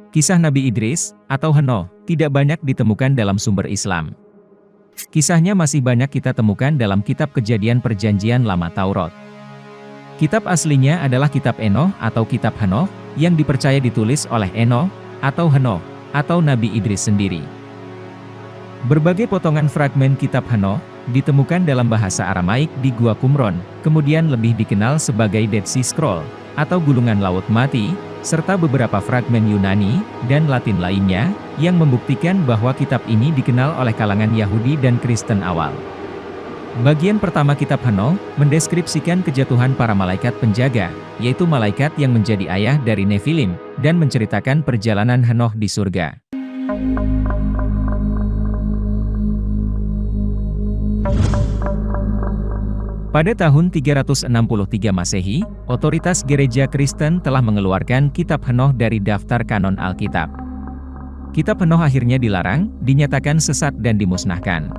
Kisah Nabi Idris, atau Henoh, tidak banyak ditemukan dalam sumber Islam. Kisahnya masih banyak kita temukan dalam kitab Kejadian Perjanjian Lama Taurat. Kitab aslinya adalah kitab Enoh atau kitab Henoh, yang dipercaya ditulis oleh Enoh, atau Henoh, atau Nabi Idris sendiri. Berbagai potongan fragmen kitab Henoh, ditemukan dalam bahasa Aramaik di Gua Qumron, kemudian lebih dikenal sebagai Dead Sea Scroll, atau Gulungan Laut Mati, serta beberapa fragmen Yunani dan Latin lainnya, yang membuktikan bahwa kitab ini dikenal oleh kalangan Yahudi dan Kristen awal. Bagian pertama kitab Henoh, mendeskripsikan kejatuhan para malaikat penjaga, yaitu malaikat yang menjadi ayah dari Nephilim, dan menceritakan perjalanan Henoh di surga. Pada tahun 363 Masehi, otoritas gereja Kristen telah mengeluarkan kitab Henoh dari daftar kanon Alkitab. Kitab Henoh akhirnya dilarang, dinyatakan sesat dan dimusnahkan.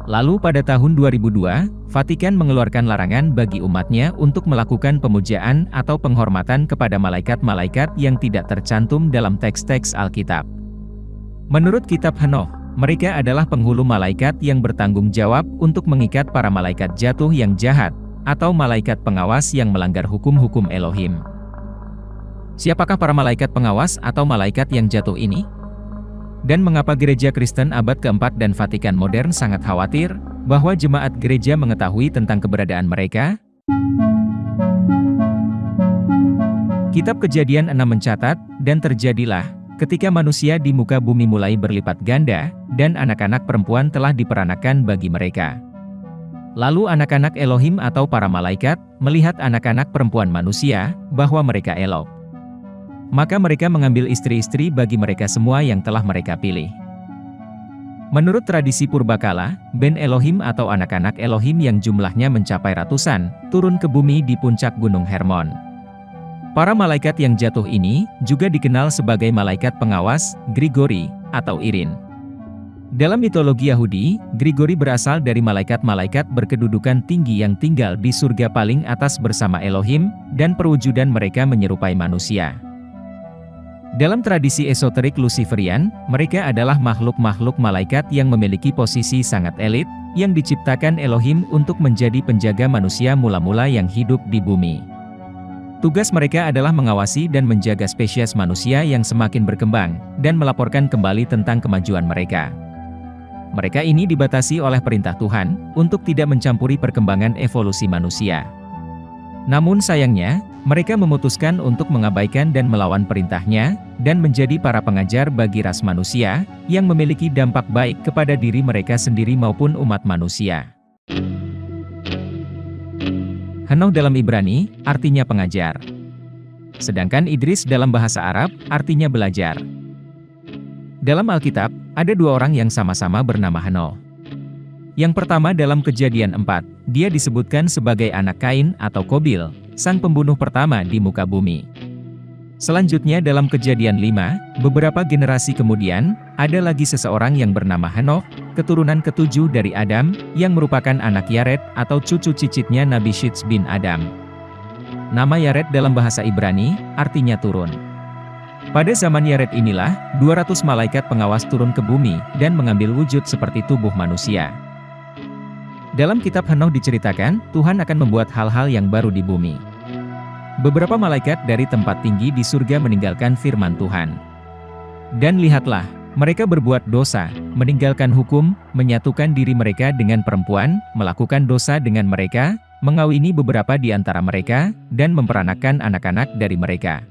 Lalu pada tahun 2002, Vatikan mengeluarkan larangan bagi umatnya untuk melakukan pemujaan atau penghormatan kepada malaikat-malaikat yang tidak tercantum dalam teks-teks Alkitab. Menurut kitab Henoh, mereka adalah penghulu malaikat yang bertanggung jawab untuk mengikat para malaikat jatuh yang jahat, atau malaikat pengawas yang melanggar hukum-hukum Elohim. Siapakah para malaikat pengawas atau malaikat yang jatuh ini? Dan mengapa gereja Kristen abad keempat dan Vatikan modern sangat khawatir bahwa jemaat gereja mengetahui tentang keberadaan mereka? Kitab Kejadian 6 mencatat, dan terjadilah, ketika manusia di muka bumi mulai berlipat ganda, dan anak-anak perempuan telah diperanakan bagi mereka. Lalu anak-anak Elohim atau para malaikat, melihat anak-anak perempuan manusia, bahwa mereka elok. Maka mereka mengambil istri-istri bagi mereka semua yang telah mereka pilih. Menurut tradisi purbakala, Ben Elohim atau anak-anak Elohim yang jumlahnya mencapai ratusan, turun ke bumi di puncak Gunung Hermon. Para malaikat yang jatuh ini, juga dikenal sebagai malaikat pengawas, Grigori, atau Irin. Dalam mitologi Yahudi, Grigori berasal dari malaikat-malaikat berkedudukan tinggi yang tinggal di surga paling atas bersama Elohim, dan perwujudan mereka menyerupai manusia. Dalam tradisi esoterik Luciferian, mereka adalah makhluk-makhluk malaikat yang memiliki posisi sangat elit, yang diciptakan Elohim untuk menjadi penjaga manusia mula-mula yang hidup di bumi. Tugas mereka adalah mengawasi dan menjaga spesies manusia yang semakin berkembang, dan melaporkan kembali tentang kemajuan mereka. Mereka ini dibatasi oleh perintah Tuhan, untuk tidak mencampuri perkembangan evolusi manusia. Namun sayangnya, mereka memutuskan untuk mengabaikan dan melawan perintahnya, dan menjadi para pengajar bagi ras manusia, yang memiliki dampak baik kepada diri mereka sendiri maupun umat manusia. Henoh dalam Ibrani, artinya pengajar. Sedangkan Idris dalam bahasa Arab, artinya belajar. Dalam Alkitab, ada dua orang yang sama-sama bernama Henoh. Yang pertama dalam Kejadian 4, dia disebutkan sebagai anak Kain atau Kobil, sang pembunuh pertama di muka bumi. Selanjutnya dalam Kejadian 5, beberapa generasi kemudian, ada lagi seseorang yang bernama Henoh, keturunan ketujuh dari Adam, yang merupakan anak Yared atau cucu cicitnya Nabi Shitz bin Adam. Nama Yared dalam bahasa Ibrani, artinya turun. Pada zaman Yared inilah, 200 malaikat pengawas turun ke bumi, dan mengambil wujud seperti tubuh manusia. Dalam kitab Henoh diceritakan, Tuhan akan membuat hal-hal yang baru di bumi. Beberapa malaikat dari tempat tinggi di surga meninggalkan firman Tuhan. Dan lihatlah, mereka berbuat dosa, meninggalkan hukum, menyatukan diri mereka dengan perempuan, melakukan dosa dengan mereka, mengawini beberapa di antara mereka, dan memperanakan anak-anak dari mereka.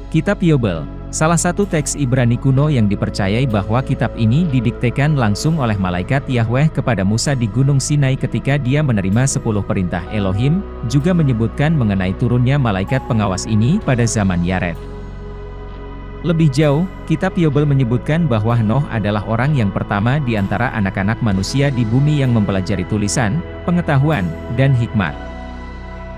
Kitab Yobel, salah satu teks Ibrani kuno yang dipercayai bahwa kitab ini didiktekan langsung oleh malaikat Yahweh kepada Musa di Gunung Sinai ketika dia menerima 10 perintah Elohim, juga menyebutkan mengenai turunnya malaikat pengawas ini pada zaman Yared. Lebih jauh, kitab Yobel menyebutkan bahwa Henoh adalah orang yang pertama di antara anak-anak manusia di bumi yang mempelajari tulisan, pengetahuan, dan hikmat.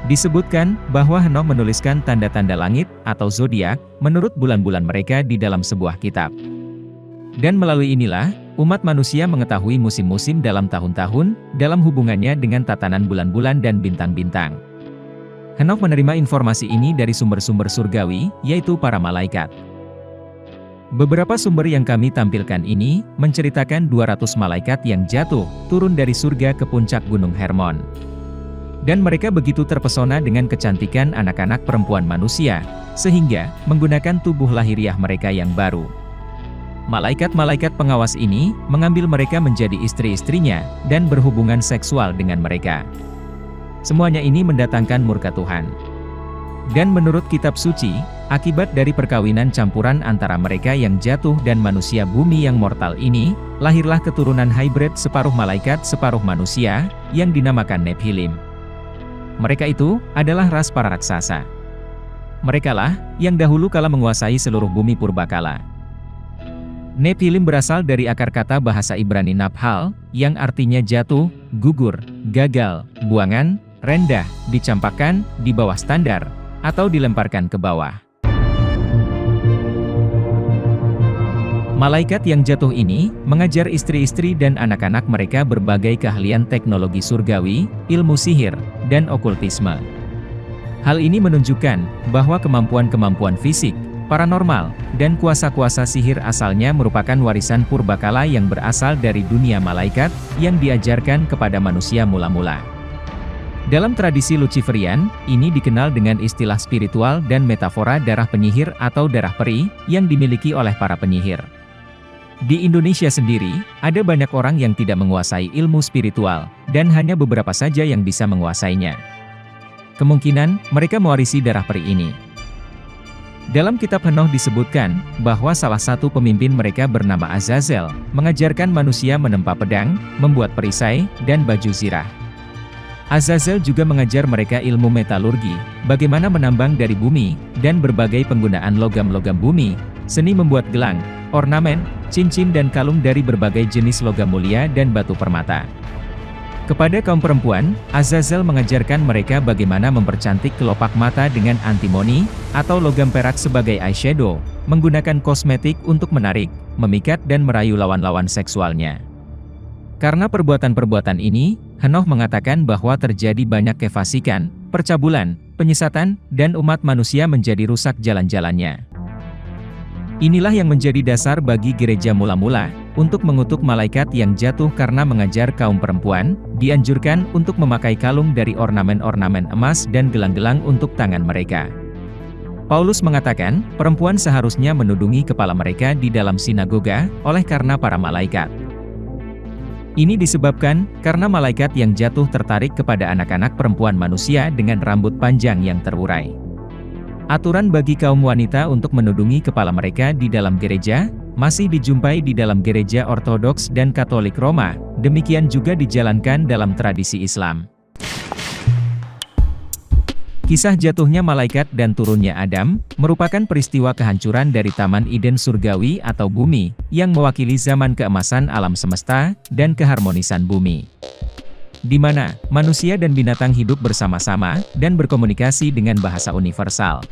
Disebutkan bahwa Henoh menuliskan tanda-tanda langit atau zodiak menurut bulan-bulan mereka di dalam sebuah kitab. Dan melalui inilah, umat manusia mengetahui musim-musim dalam tahun-tahun, dalam hubungannya dengan tatanan bulan-bulan dan bintang-bintang. Henoh menerima informasi ini dari sumber-sumber surgawi, yaitu para malaikat. Beberapa sumber yang kami tampilkan ini, menceritakan 200 malaikat yang jatuh, turun dari surga ke puncak Gunung Hermon. Dan mereka begitu terpesona dengan kecantikan anak-anak perempuan manusia, sehingga, menggunakan tubuh lahiriah mereka yang baru. Malaikat-malaikat pengawas ini, mengambil mereka menjadi istri-istrinya, dan berhubungan seksual dengan mereka. Semuanya ini mendatangkan murka Tuhan. Dan menurut kitab suci, akibat dari perkawinan campuran antara mereka yang jatuh dan manusia bumi yang mortal ini, lahirlah keturunan hybrid separuh malaikat separuh manusia, yang dinamakan Nephilim. Mereka itu, adalah ras para raksasa. Merekalah, yang dahulu kala menguasai seluruh bumi purbakala. Nephilim berasal dari akar kata bahasa Ibrani Naphal, yang artinya jatuh, gugur, gagal, buangan, rendah, dicampakkan, di bawah standar, atau dilemparkan ke bawah. Malaikat yang jatuh ini, mengajar istri-istri dan anak-anak mereka berbagai keahlian teknologi surgawi, ilmu sihir, dan okultisme. Hal ini menunjukkan, bahwa kemampuan-kemampuan fisik, paranormal, dan kuasa-kuasa sihir asalnya merupakan warisan purbakala yang berasal dari dunia malaikat, yang diajarkan kepada manusia mula-mula. Dalam tradisi Luciferian, ini dikenal dengan istilah spiritual dan metafora darah penyihir atau darah peri, yang dimiliki oleh para penyihir. Di Indonesia sendiri, ada banyak orang yang tidak menguasai ilmu spiritual, dan hanya beberapa saja yang bisa menguasainya. Kemungkinan, mereka mewarisi darah peri ini. Dalam kitab Henoh disebutkan, bahwa salah satu pemimpin mereka bernama Azazel, mengajarkan manusia menempa pedang, membuat perisai, dan baju zirah. Azazel juga mengajar mereka ilmu metalurgi, bagaimana menambang dari bumi, dan berbagai penggunaan logam-logam bumi, seni membuat gelang, ornamen, cincin dan kalung dari berbagai jenis logam mulia dan batu permata. Kepada kaum perempuan, Azazel mengajarkan mereka bagaimana mempercantik kelopak mata dengan antimoni, atau logam perak sebagai eyeshadow, menggunakan kosmetik untuk menarik, memikat dan merayu lawan-lawan seksualnya. Karena perbuatan-perbuatan ini, Henoh mengatakan bahwa terjadi banyak kefasikan, percabulan, penyesatan, dan umat manusia menjadi rusak jalan-jalannya. Inilah yang menjadi dasar bagi gereja mula-mula, untuk mengutuk malaikat yang jatuh karena mengajar kaum perempuan, dianjurkan untuk memakai kalung dari ornamen-ornamen emas dan gelang-gelang untuk tangan mereka. Paulus mengatakan, perempuan seharusnya menudungi kepala mereka di dalam sinagoga, oleh karena para malaikat. Ini disebabkan, karena malaikat yang jatuh tertarik kepada anak-anak perempuan manusia dengan rambut panjang yang terurai. Aturan bagi kaum wanita untuk menudungi kepala mereka di dalam gereja, masih dijumpai di dalam gereja Ortodoks dan Katolik Roma, demikian juga dijalankan dalam tradisi Islam. Kisah jatuhnya malaikat dan turunnya Adam, merupakan peristiwa kehancuran dari Taman Eden Surgawi atau bumi, yang mewakili zaman keemasan alam semesta, dan keharmonisan bumi. Di mana, manusia dan binatang hidup bersama-sama, dan berkomunikasi dengan bahasa universal.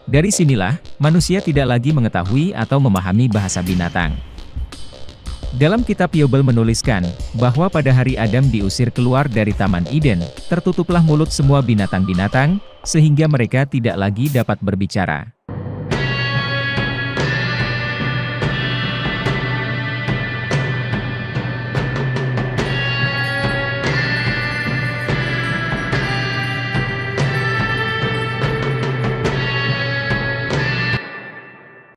Dari sinilah, manusia tidak lagi mengetahui atau memahami bahasa binatang. Dalam kitab Yobel menuliskan, bahwa pada hari Adam diusir keluar dari Taman Eden, tertutuplah mulut semua binatang-binatang, sehingga mereka tidak lagi dapat berbicara.